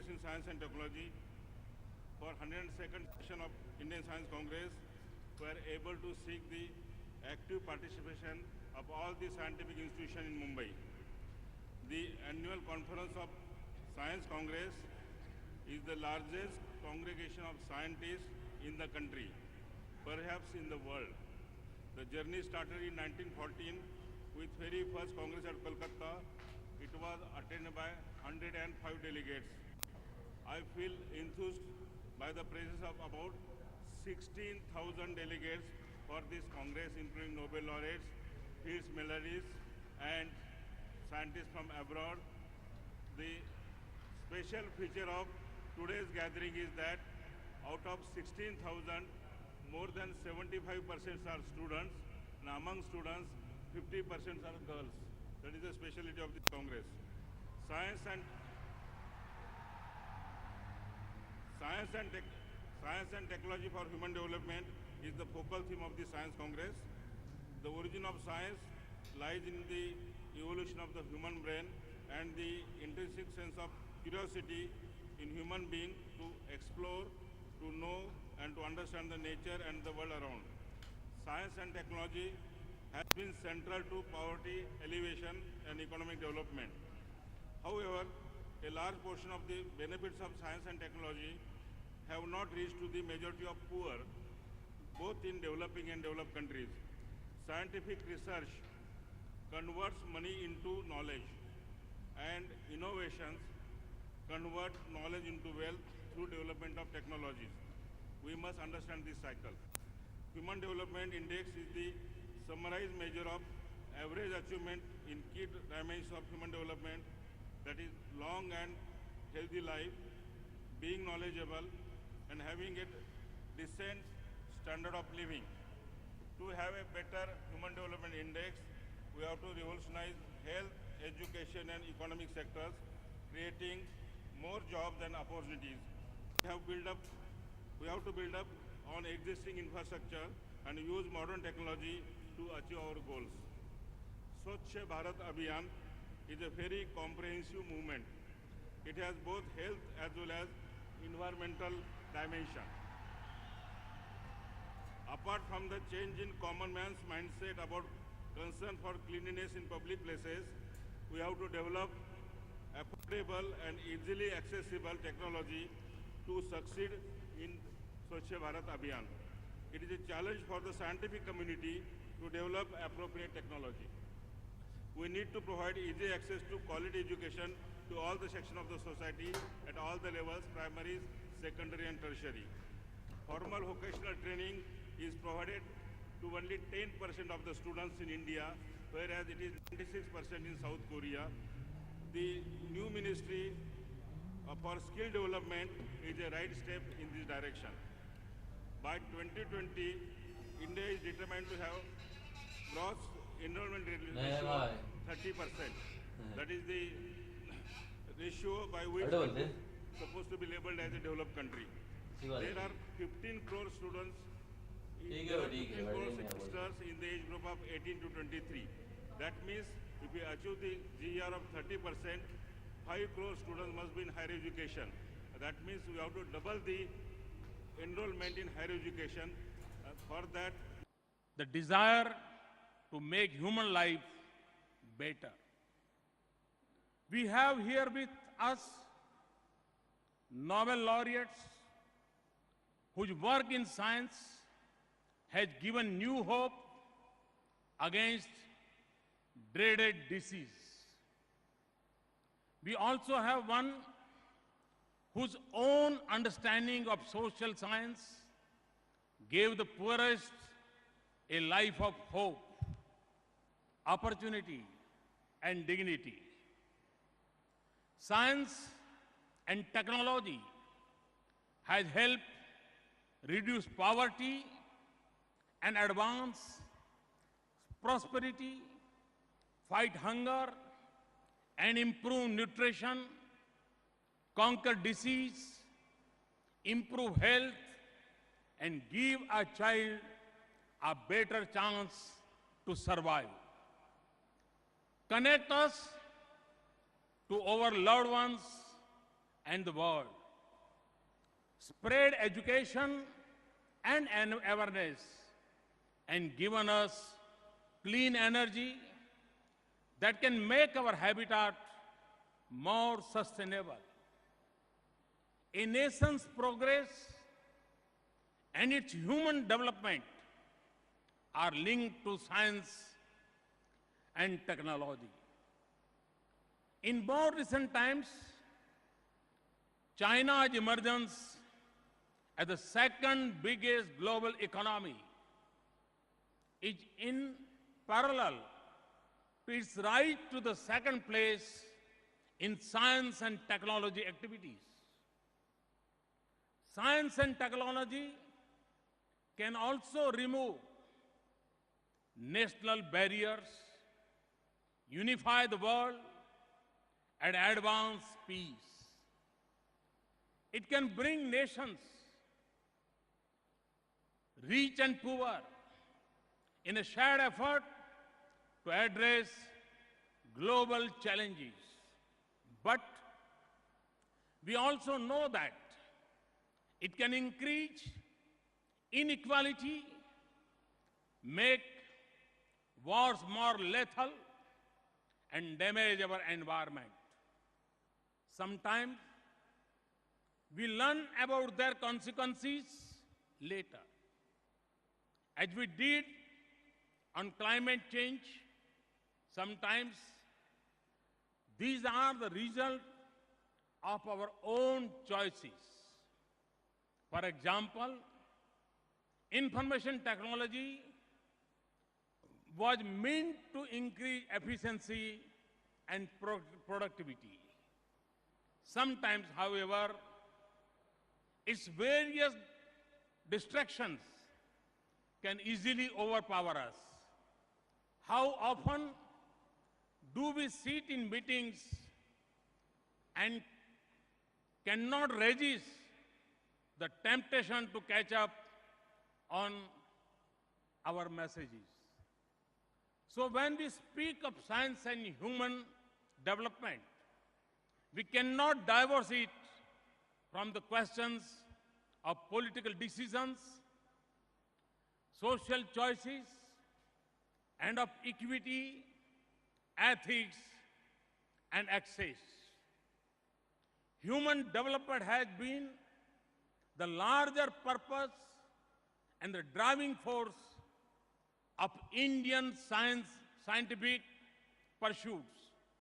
Congress in Science and Technology, for 102nd session of Indian Science Congress, were able to seek the active participation of all the scientific institutions in Mumbai. The annual conference of Science Congress is the largest congregation of scientists in the country, perhaps in the world. The journey started in 1914 with very first Congress at Kolkata. It was attended by 105 delegates. I feel enthused by the presence of about 16,000 delegates for this Congress, including Nobel laureates, fields melodies, and scientists from abroad. The special feature of today's gathering is that out of 16,000, more than 75% are students, and among students, 50% are girls. That is the specialty of this Congress. Science and technology for human development is the focal theme of the Science Congress. The origin of science lies in the evolution of the human brain and the intrinsic sense of curiosity in human being to explore, to know, and to understand the nature and the world around. Science and technology has been central to poverty alleviation and economic development. However, a large portion of the benefits of science and technology have not reached to the majority of poor, both in developing and developed countries. Scientific research converts money into knowledge, and innovations convert knowledge into wealth through development of technologies. We must understand this cycle. Human Development Index is the summarized measure of average achievement in key dimensions of human development, that is long and healthy life, being knowledgeable, and having a decent standard of living. To have a better Human Development Index, we have to revolutionize health, education, and economic sectors, creating more jobs and opportunities. We have to build up on existing infrastructure and use modern technology to achieve our goals. Swachh Bharat Abhiyan is a very comprehensive movement. It has both health as well as environmental dimension. Apart from the change in common man's mindset about concern for cleanliness in public places, we have to develop affordable and easily accessible technology to succeed in Swachh Bharat Abhiyan. It is a challenge for the scientific community to develop appropriate technology. We need to provide easy access to quality education to all the sections of the society at all the levels, primary, secondary, and tertiary. Formal vocational training is provided to only 10% of the students in India, whereas it is 96% in South Korea. The new ministry for skill development is a right step in this direction. By 2020, India is determined to have gross enrollment ratio of 30%. That is the ratio by which it is supposed to be labeled as a developed country. There are 15 crore students, 15 crore youngsters in the age group of 18 to 23. That means if we achieve the GER of 30%, 5 crore students must be in higher education. That means we have to double the enrollment in higher education. For that, the desire to make human life better. We have here with us Nobel laureates whose work in science has given new hope against dreaded disease. We also have one whose own understanding of social science gave the poorest a life of hope, opportunity, and dignity. Science and technology has helped reduce poverty and advance prosperity, fight hunger, and improve nutrition, conquer disease, improve health, and give a child a better chance to survive. Connect us to our loved ones and the world, spread education and awareness, and given us clean energy that can make our habitat more sustainable. A nation's progress and its human development are linked to science and technology. In more recent times, China's emergence as the second biggest global economy is in parallel to its rise to the second place in science and technology activities. Science and technology can also remove national barriers, unify the world, and advance peace. It can bring nations, rich and poor, in a shared effort to address global challenges. But we also know that it can increase inequality, make wars more lethal, and damage our environment. Sometimes we learn about their consequences later, as we did on climate change. Sometimes these are the result of our own choices. For example, information technology was meant to increase efficiency and productivity. Sometimes, however, its various distractions can easily overpower us. How often do we sit in meetings and cannot resist the temptation to catch up on our messages? So when we speak of science and human development, we cannot divorce it from the questions of political decisions, social choices, and of equity, ethics, and access. Human development has been the larger purpose and the driving force of Indian scientific pursuits.